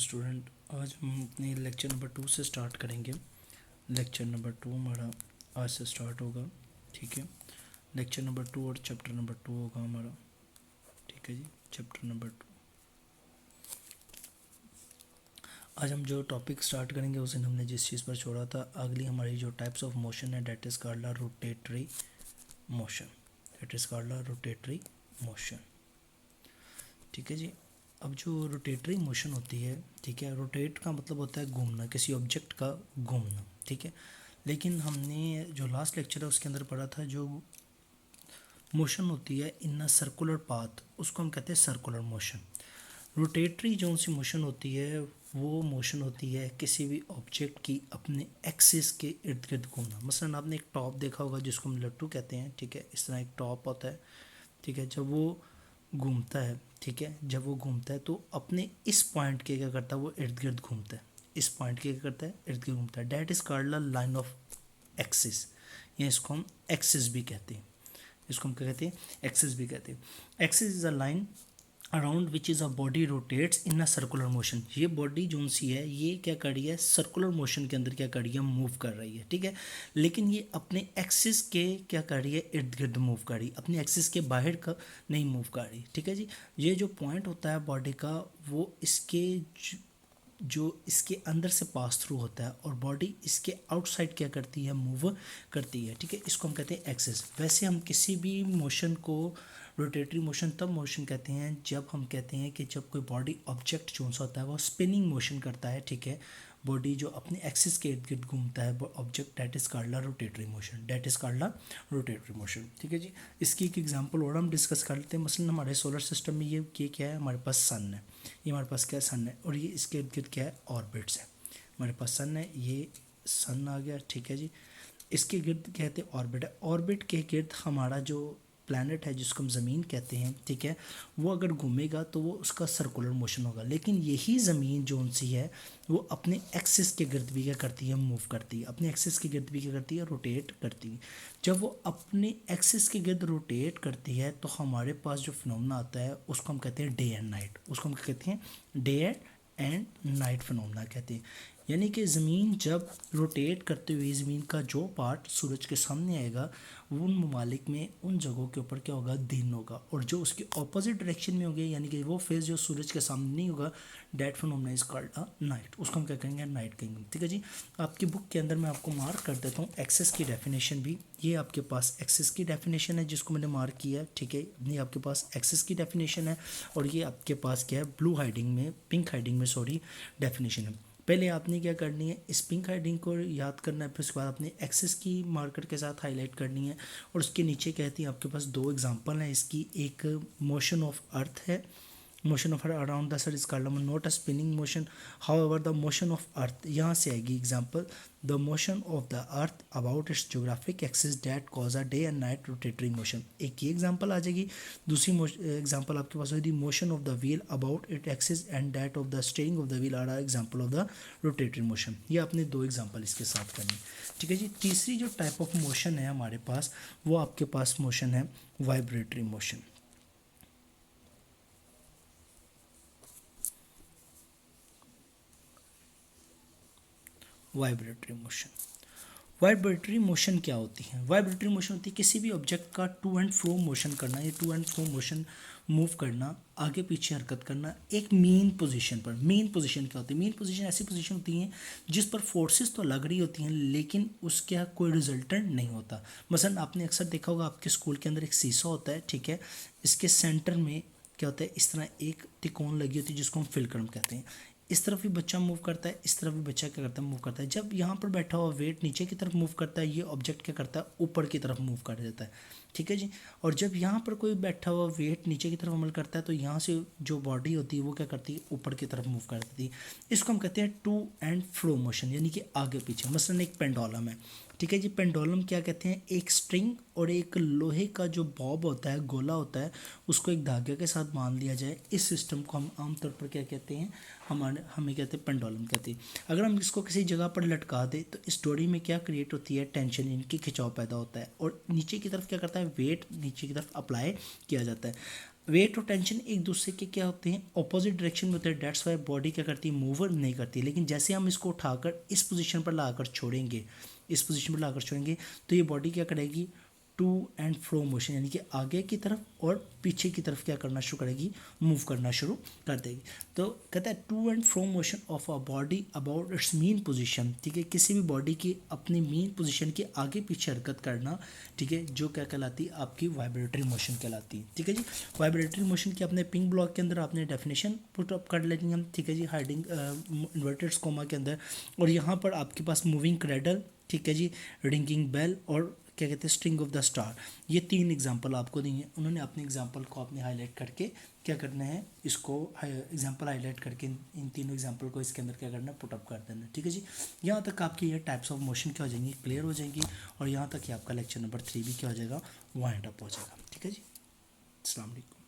Student, आज हम अपने लेक्चर नंबर 2 से स्टार्ट करेंगे। लेक्चर नंबर 2 हमारा आज से स्टार्ट होगा। ठीक है, लेक्चर नंबर 2 और चैप्टर नंबर 2 होगा हमारा। ठीक है जी, चैप्टर नंबर 2। आज हम जो टॉपिक स्टार्ट करेंगे उस दिन हमने जिस चीज़ पर छोड़ा था, अगली हमारी जो टाइप्स ऑफ मोशन है that is called rotatory motion. That is called rotatory motion. ठीक है जी, अब जो रोटेटरी मोशन होती है, ठीक है, रोटेट का मतलब होता है घूमना, किसी ऑब्जेक्ट का घूमना। ठीक है, लेकिन हमने जो लास्ट लेक्चर है उसके अंदर पढ़ा था, जो मोशन होती है इन अ सर्कुलर पाथ, उसको हम कहते हैं सर्कुलर मोशन। रोटेटरी जो सी मोशन होती है वो मोशन होती है किसी भी ऑब्जेक्ट की अपने एक्सिस के इर्द गिर्द घूमना। मसलन आपने एक टॉप देखा होगा जिसको हम लट्टू कहते हैं। ठीक है, इस तरह एक टॉप होता है। ठीक है, जब वो घूमता है, ठीक है, जब वो घूमता है तो अपने इस पॉइंट के क्या करता है, वो इर्द गिर्द घूमता है। इस पॉइंट के क्या करता है, इर्द गिर्द घूमता है। That is called line of axis, या इसको हम एक्सिस भी कहते हैं। इसको हम क्या कहते हैं, एक्सिस भी कहते हैं। Axis is a line around which is a body rotates in a circular motion. ये बॉडी जो सी है ये क्या कर रही है, सर्कुलर मोशन के अंदर क्या कर रही है, मूव कर रही है। ठीक है, लेकिन ये अपने एक्सिस के क्या कर रही है, इर्द गिर्द मूव कर रही है, अपने एक्सिस के बाहर का नहीं मूव कर रही। ठीक है जी, ये जो पॉइंट होता है बॉडी का वो इसके जो इसके अंदर से पास थ्रू होता है और बॉडी इसके आउटसाइड क्या करती है, मूव करती है। ठीक है, इसको हम कहते हैं एक्सिस। वैसे हम किसी भी मोशन को रोटेटरी मोशन तब मोशन कहते हैं जब हम कहते हैं कि जब कोई बॉडी ऑब्जेक्ट जो सा होता है वो स्पिनिंग मोशन करता है। ठीक है, बॉडी जो अपने एक्सिस के इर्द गिर्द घूमता है object, that is called rotatory motion. That is called rotatory motion. ठीक है जी, इसकी एक एग्जांपल और हम डिस्कस कर लेते हैं। मसलन हमारे सोलर सिस्टम में ये क्या है, हमारे पास सन है। ये हमारे पास क्या है, सन है, और ये इसके इर्द गिर्द क्या है, ऑर्बिट्स है। हमारे पास सन है, ये सन आ गया। ठीक है जी, इसके गिर्द कहते हैं ऑर्बिट है। ऑर्बिट के गिर्द हमारा जो प्लैनेट है जिसको हम ज़मीन कहते हैं, ठीक है, वो अगर घूमेगा तो वो उसका सर्कुलर मोशन होगा। लेकिन यही ज़मीन जो सी है वो अपने एक्सिस के गिर्द भी क्या करती है, मूव करती है। अपने एक्सिस के गिर्द भी क्या करती है, रोटेट करती है। जब वो अपने एक्सिस के गिर्द रोटेट करती है तो हमारे पास जो फिनोमेना आता है उसको हम कहते हैं डे एंड नाइट। उसको हम क्या कहते हैं, डे एंड नाइट फिनोमेना कहते हैं। यानी कि ज़मीन जब रोटेट करते हुए ज़मीन का जो पार्ट सूरज के सामने आएगा वो उन ममालिक में उन जगहों के ऊपर क्या होगा, दिन होगा, और जो उसके ऑपोजिट डायरेक्शन में होगी यानी कि वो फेज जो सूरज के सामने नहीं होगा, that phenomena is called a night. उसको हम क्या कहेंगे, नाइट कहेंगे। ठीक है जी, आपकी बुक के अंदर मैं आपको मार्क कर देता हूँ एक्सेस की डेफिनेशन भी। ये आपके पास एक्सेस की डेफिनेशन है जिसको मैंने मार्क किया है। ठीक है, ये आपके पास एक्सेस की डेफिनेशन है, और ये आपके पास क्या है, ब्लू हाइडिंग में, पिंक हाइडिंग में सॉरी, डेफिनेशन है। पहले आपने क्या करनी है, इस पिंक हाइडिंग को याद करना है, फिर उसके बाद आपने एक्सेस की मार्कर के साथ हाईलाइट करनी है। और उसके नीचे कहती है आपके पास दो एग्जांपल हैं इसकी। एक मोशन ऑफ अर्थ है, motion of earth around the sun is called not a spinning motion, however the motion of earth, यहाँ से आएगी example, the motion of the earth about its geographic axis that cause a day and night rotatory motion. एक ये example आ जाएगी। दूसरी example आपके पास होगी motion of the wheel about it axis and that of the steering of the wheel are example of the rotatory motion. ये आपने दो एग्जांपल इसके साथ करनी। ठीक है जी, तीसरी जो टाइप ऑफ मोशन है हमारे पास, वो आपके पास मोशन है vibratory motion. Vibratory motion, vibratory motion क्या होती है, वाइब्रेटरी मोशन होती है किसी भी ऑब्जेक्ट का टू एंड फ्रो मोशन करना। ये to and fro motion, move करना, आगे पीछे हरकत करना एक मेन पोजीशन पर। मेन पोजीशन क्या होती है, मेन पोजीशन ऐसी पोजीशन होती है जिस पर फोर्सेस तो लग रही होती हैं लेकिन उसका कोई रिजल्टेंट नहीं होता। मसलन आपने अक्सर देखा होगा आपके स्कूल के अंदर एक शीशा होता है। ठीक है, इसके सेंटर में क्या होता है, इस तरह एक तिकोन लगी होती है जिसको हम फिलक्रम कहते हैं। इस तरफ भी बच्चा मूव करता है, इस तरफ भी बच्चा क्या करता है, मूव करता है। जब यहाँ पर बैठा हुआ वेट नीचे की तरफ मूव करता है, ये ऑब्जेक्ट क्या करता है, ऊपर की तरफ मूव कर देता है। ठीक है जी, और जब यहाँ पर कोई बैठा हुआ वेट नीचे की तरफ अमल करता है तो यहाँ से जो बॉडी होती है वो क्या करती है, ऊपर की तरफ मूव कर देती है। इसको हम कहते हैं टू एंड फ्रो मोशन, यानी कि आगे पीछे। मसलन एक पेंडुलम है। ठीक है जी, पेंडुलम क्या कहते हैं, एक स्ट्रिंग और एक लोहे का जो बॉब होता है, गोला होता है, उसको एक धागे के साथ बांध लिया जाए। इस सिस्टम को हम आमतौर पर क्या कहते हैं, हमें कहते हैं पेंडुलम कहते हैं। अगर हम इसको किसी जगह पर लटका दें तो इस डोरी में क्या क्रिएट होती है, टेंशन, इनकी खिंचाव पैदा होता है, और नीचे की तरफ क्या करता है, है, वेट नीचे की तरफ अप्लाई किया जाता है। वेट और टेंशन एक दूसरे के क्या होते हैं, अपोजिट डायरेक्शन में होते हैं, डेट्स वाई बॉडी क्या करती है, मूवर नहीं करती। लेकिन जैसे हम इसको उठाकर इस पोजीशन पर लाकर छोड़ेंगे, इस पोजीशन पर लाकर छोड़ेंगे, तो ये बॉडी क्या करेगी, टू एंड फ्रो मोशन, यानी कि आगे की तरफ और पीछे की तरफ क्या करना शुरू करेगी, मूव करना शुरू कर देगी। तो कहता है to and fro motion of a body about its mean position, ठीक है, किसी भी बॉडी की अपनी मीन पोजीशन के आगे पीछे हरकत करना, ठीक है, जो क्या कहलाती है, आपकी वाइब्रेटरी मोशन कहलाती है। ठीक है जी, वाइब्रेटरी मोशन की अपने पिंक ब्लॉक के अंदर आपने डेफिनेशन पुट अप कर लेनी हम, ठीक है जी, हाइडिंग इन्वर्टेड कोमा के अंदर। और यहाँ पर आपके पास मूविंग क्रेडल, ठीक है जी, रिंगिंग बेल और क्या कहते हैं, स्ट्रिंग ऑफ द स्टार, ये 3 एग्जाम्पल आपको दिए। उन्होंने अपने एग्जाम्पल को आपने हाईलाइट करके क्या करना है, इसको एग्जाम्पल हाईलाइट करके इन तीनों एग्जाम्पल को इसके अंदर क्या करना है, पुटअप कर देना। ठीक है जी, यहाँ तक आपकी ये टाइप्स ऑफ मोशन क्या हो जाएंगी, क्लियर हो जाएंगी। और यहाँ तक ही आपका लेक्चर नंबर 3 भी क्या हो जाएगा, वाइंड अप हो जाएगा। ठीक है जी, अस्सलाम वालेकुम।